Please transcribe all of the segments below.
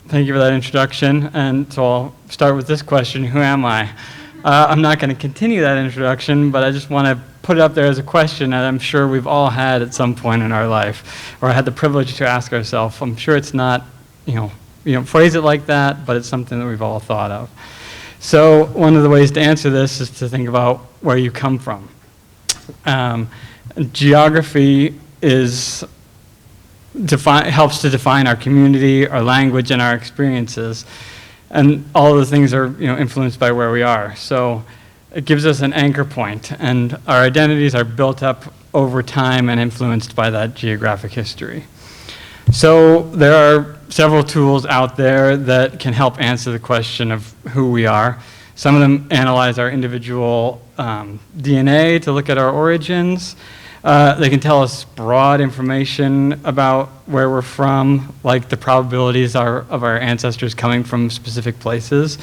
Thank you for that introduction. And so I'll start with this question, who am I? I'm not going to continue that introduction, but I just want to put it up there as a question that I'm sure we've all had at some point in our life, or had the privilege to ask ourselves. I'm sure it's not, you don't phrase it like that, but it's something that we've all thought of. So one of the ways to answer this is to think about where you come from. Geography helps to define our community, our language, and our experiences. And all of the things are influenced by where we are. So it gives us an anchor point, and our identities are built up over time and influenced by that geographic history. So there are several tools out there that can help answer the question of who we are. Some of them analyze our individual DNA to look at our origins. They can tell us broad information about where we're from, like the probabilities of our ancestors coming from specific places.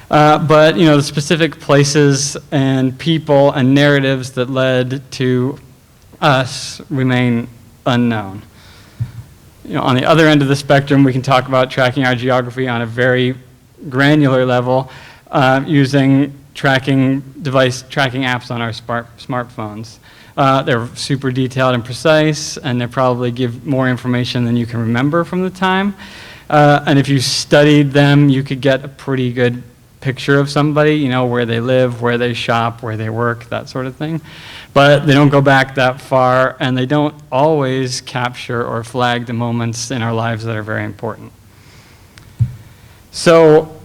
But the specific places and people and narratives that led to us remain unknown. On the other end of the spectrum, we can talk about tracking our geography on a very granular level using tracking apps on our smartphones. They're super detailed and precise, and they probably give more information than you can remember from the time. And if you studied them, you could get a pretty good picture of somebody, where they live, where they shop, where they work, that sort of thing. But they don't go back that far, and they don't always capture or flag the moments in our lives that are very important. So,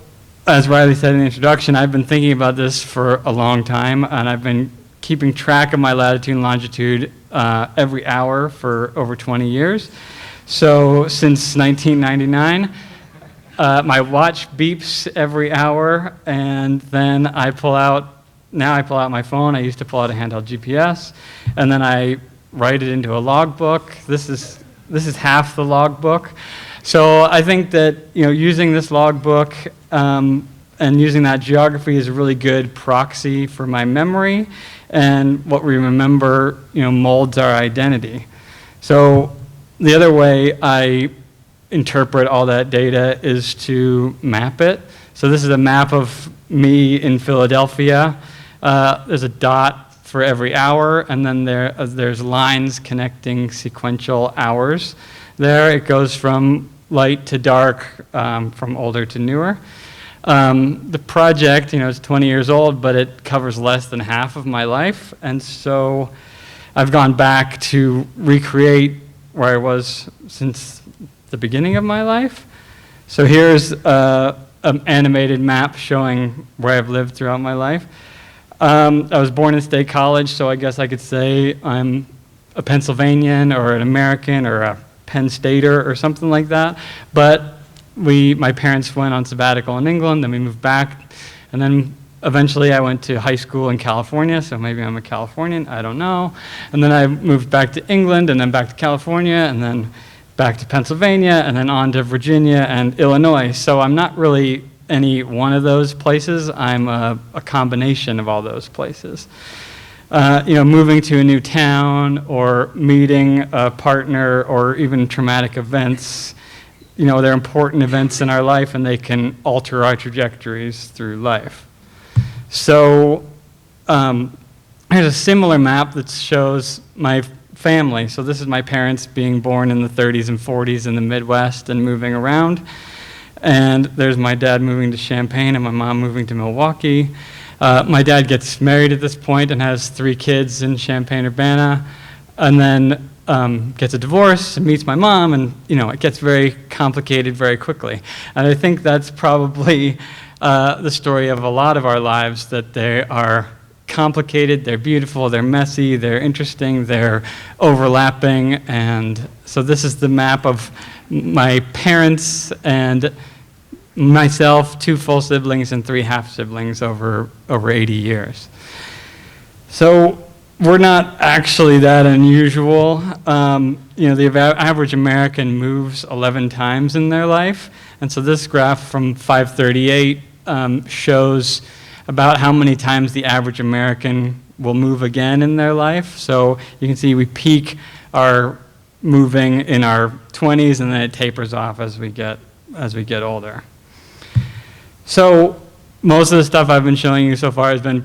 as Riley said in the introduction, I've been thinking about this for a long time, and I've been keeping track of my latitude and longitude every hour for over 20 years. So since 1999, my watch beeps every hour, and then I pull out my phone. I used to pull out a handheld GPS, and then I write it into a logbook. This is half the logbook. So I think that using this logbook and using that geography is a really good proxy for my memory, and what we remember, molds our identity. So the other way I interpret all that data is to map it. So this is a map of me in Philadelphia. There's a dot for every hour, and then there's lines connecting sequential hours. There it goes from light to dark, from older to newer. The project, is 20 years old, but it covers less than half of my life, and so I've gone back to recreate where I was since the beginning of my life. So here's an animated map showing where I've lived throughout my life. I was born in State College, so I guess I could say I'm a Pennsylvanian or an American or a Penn Stater or something like that, but my parents went on sabbatical in England, then we moved back, and then eventually I went to high school in California, so maybe I'm a Californian, I don't know. And then I moved back to England, and then back to California, and then back to Pennsylvania, and then on to Virginia and Illinois. So I'm not really any one of those places, I'm a combination of all those places. Moving to a new town, or meeting a partner, or even traumatic events, they're important events in our life, and they can alter our trajectories through life. So here's a similar map that shows my family. So this is my parents being born in the 30s and 40s in the Midwest and moving around. And there's my dad moving to Champaign and my mom moving to Milwaukee. My dad gets married at this point and has 3 kids in Champaign, Urbana, and then gets a divorce and meets my mom, and it gets very complicated very quickly. And I think that's probably the story of a lot of our lives, that they are complicated, they're beautiful, they're messy, they're interesting, they're overlapping. And so this is the map of my parents and myself, 2 full siblings and 3 half siblings over 80 years. So we're not actually that unusual. The average American moves 11 times in their life. And so this graph from 538 shows about how many times the average American will move again in their life. So you can see we peak our moving in our 20s, and then it tapers off as we get get older. So most of the stuff I've been showing you so far has been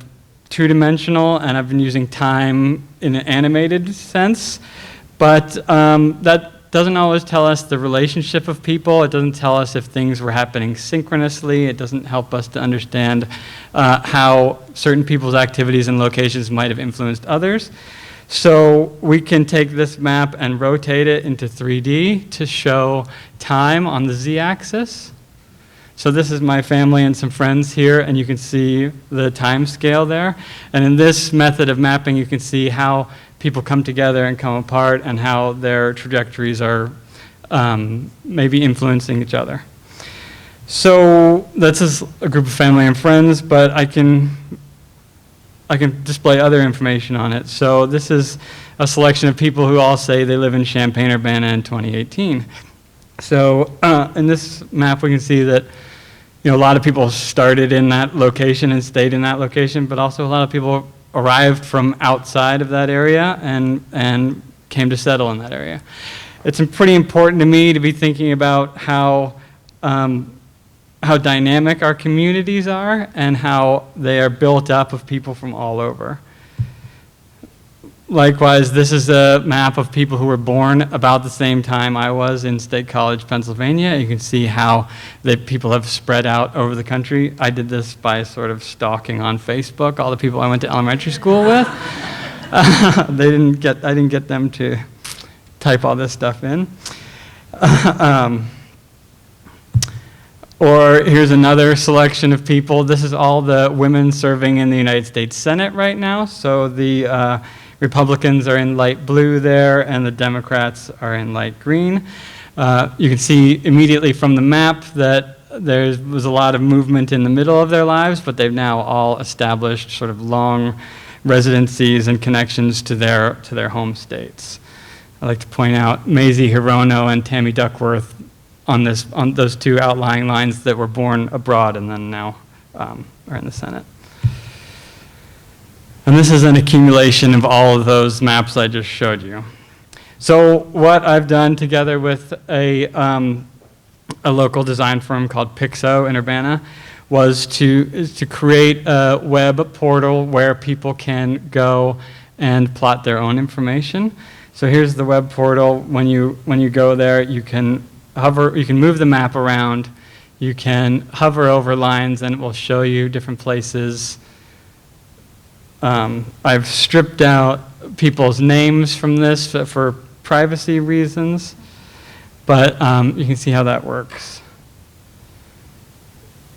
two-dimensional, and I've been using time in an animated sense, but that doesn't always tell us the relationship of people. It doesn't tell us if things were happening synchronously. It doesn't help us to understand how certain people's activities and locations might have influenced others. So we can take this map and rotate it into 3D to show time on the z-axis. So this is my family and some friends here, and you can see the time scale there. And in this method of mapping, you can see how people come together and come apart and how their trajectories are maybe influencing each other. So that's just a group of family and friends, but I can display other information on it. So this is a selection of people who all say they live in Champaign, Urbana in 2018. So in this map, we can see that a lot of people started in that location and stayed in that location, but also a lot of people arrived from outside of that area and came to settle in that area. It's pretty important to me to be thinking about how dynamic our communities are and how they are built up of people from all over. Likewise, this is a map of people who were born about the same time I was in State College, Pennsylvania. You can see how the people have spread out over the country. I did this by sort of stalking on Facebook all the people I went to elementary school with. I didn't get them to type all this stuff in. Or here's another selection of people. This is all the women serving in the United States Senate right now. So the Republicans are in light blue there, and the Democrats are in light green. You can see immediately from the map that there was a lot of movement in the middle of their lives, but they've now all established sort of long residencies and connections to their home states. I'd like to point out Mazie Hirono and Tammy Duckworth on those two outlying lines that were born abroad and then now are in the Senate. And this is an accumulation of all of those maps I just showed you. So what I've done together with a local design firm called Pixo in Urbana is to create a web portal where people can go and plot their own information. So here's the web portal. When you go there, you can move the map around, you can hover over lines, and it will show you different places. I've stripped out people's names from this for privacy reasons, but you can see how that works.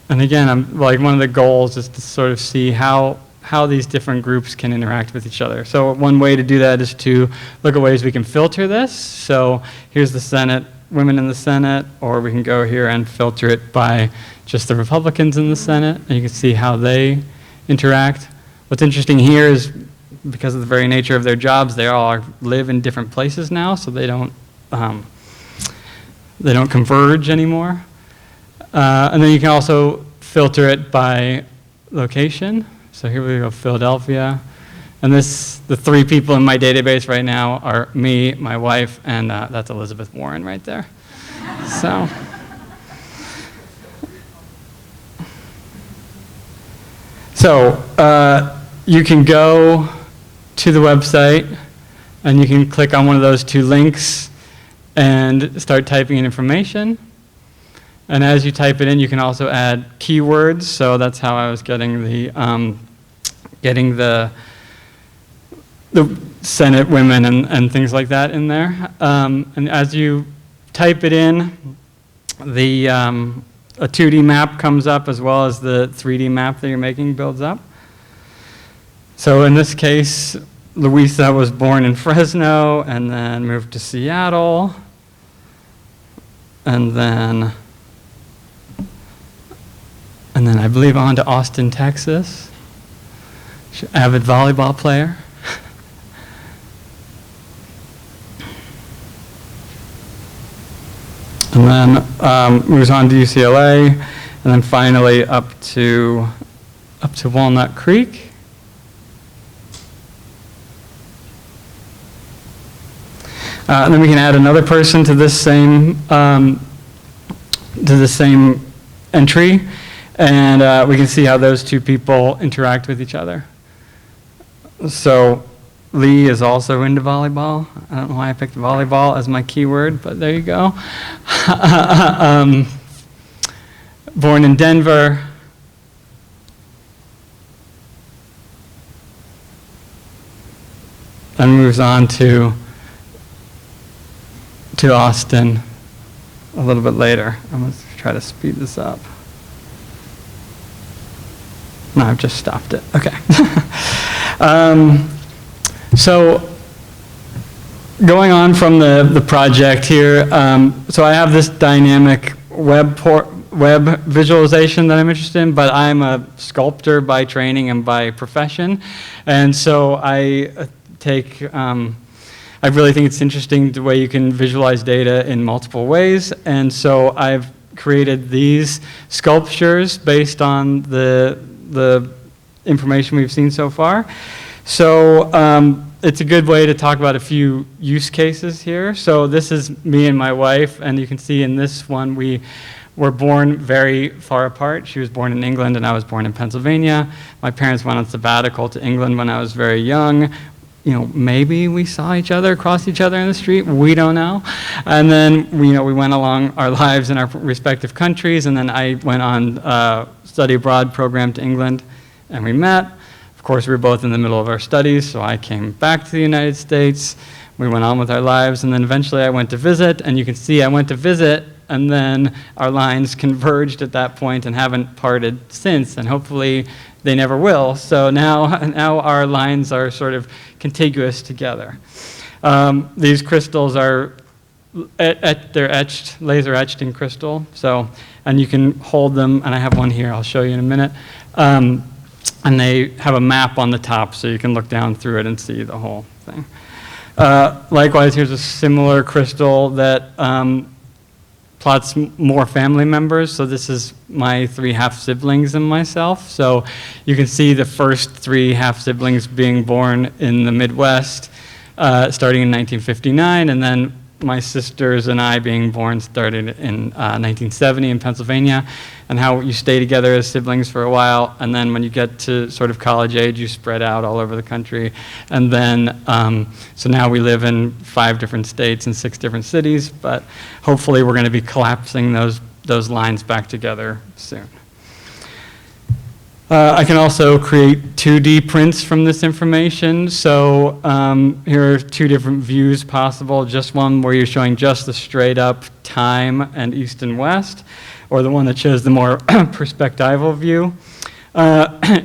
And again, one of the goals is to sort of see how these different groups can interact with each other. So one way to do that is to look at ways we can filter this. So here's the Senate, women in the Senate, or we can go here and filter it by just the Republicans in the Senate, and you can see how they interact. What's interesting here is because of the very nature of their jobs, they all live in different places now, so they don't converge anymore. And then you can also filter it by location. So here we go, Philadelphia. And the three people in my database right now are me, my wife, and that's Elizabeth Warren right there. So you can go to the website and you can click on one of those two links and start typing in information. And as you type it in, you can also add keywords. So that's how I was getting the Senate women and things like that in there. And as you type it in, a 2D map comes up as well as the 3D map that you're making builds up. So in this case, Louisa was born in Fresno and then moved to Seattle. And then I believe on to Austin, Texas. Avid volleyball player. And then moves on to UCLA, and then finally up to Walnut Creek. And then we can add another person to this same to the same entry, and we can see how those two people interact with each other. So Lee is also into volleyball. I don't know why I picked volleyball as my keyword, but there you go. Born in Denver. And moves on to Austin a little bit later. I'm going to try to speed this up. No, I've just stopped it. Okay. So going on from the project here, so I have this dynamic web visualization that I'm interested in, but I'm a sculptor by training and by profession. And so I really think it's interesting the way you can visualize data in multiple ways. And so I've created these sculptures based on the information we've seen so far. So it's a good way to talk about a few use cases here. So this is me and my wife, and you can see in this one we were born very far apart. She was born in England and I was born in Pennsylvania. My parents went on sabbatical to England when I was very young. You know, maybe we saw each other, crossed each other in the street, we don't know. And then, we went along our lives in our respective countries, and then I went on a study abroad program to England, and we met. Of course, we were both in the middle of our studies, so I came back to the United States. We went on with our lives, and then eventually I went to visit, and you can see I went to visit, and then our lines converged at that point and haven't parted since, and hopefully they never will. So now our lines are sort of contiguous together. These crystals are they're etched, laser etched in crystal. So, and you can hold them, and I have one here. I'll show you in a minute. And they have a map on the top, so you can look down through it and see the whole thing. Likewise, here's a similar crystal that plots more family members. So this is my 3 half-siblings and myself. So you can see the first 3 half-siblings being born in the Midwest, starting in 1959, and then my sisters and I being born started in 1970 in Pennsylvania, and how you stay together as siblings for a while, and then when you get to sort of college age, you spread out all over the country. And then, so now we live in 5 different states and 6 different cities, but hopefully we're going to be collapsing those lines back together soon. I can also create 2D prints from this information. So here are 2 different views possible. Just one where you're showing just the straight up time and east and west, or the one that shows the more perspectival view.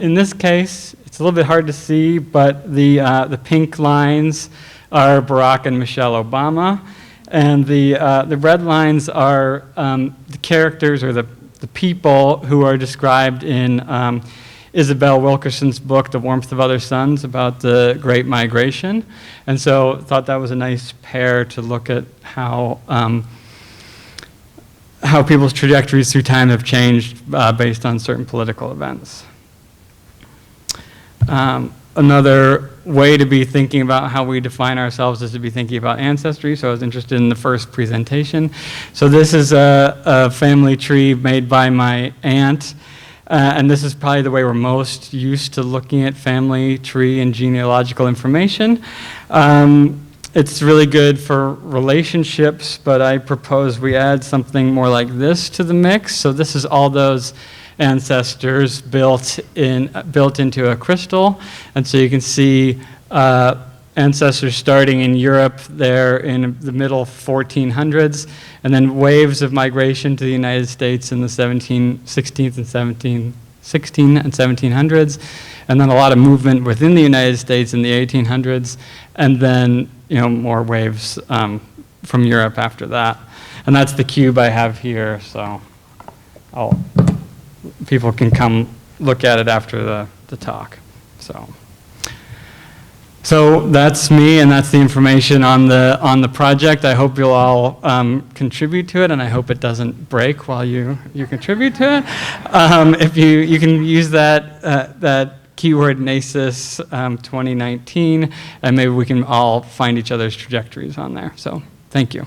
In this case, it's a little bit hard to see, but the pink lines are Barack and Michelle Obama, and the red lines are the characters or the people who are described in Isabel Wilkerson's book, The Warmth of Other Suns, about the Great Migration. And so I thought that was a nice pair to look at how people's trajectories through time have changed based on certain political events. Another way to be thinking about how we define ourselves is to be thinking about ancestry. So I was interested in the first presentation. So this is a family tree made by my aunt. And this is probably the way we're most used to looking at family tree and genealogical information. It's really good for relationships, but I propose we add something more like this to the mix. So this is all those ancestors built into a crystal, and so you can see ancestors starting in Europe there in the middle 1400s, and then waves of migration to the United States in the 16th and 1700s, and then a lot of movement within the United States in the 1800s, and then more waves from Europe after that. And that's the cube I have here, so people can come look at it after the talk. So that's me, and that's the information on the project. I hope you'll all contribute to it, and I hope it doesn't break while you contribute to it. If you can use that keyword NACIS 2019, and maybe we can all find each other's trajectories on there. So thank you.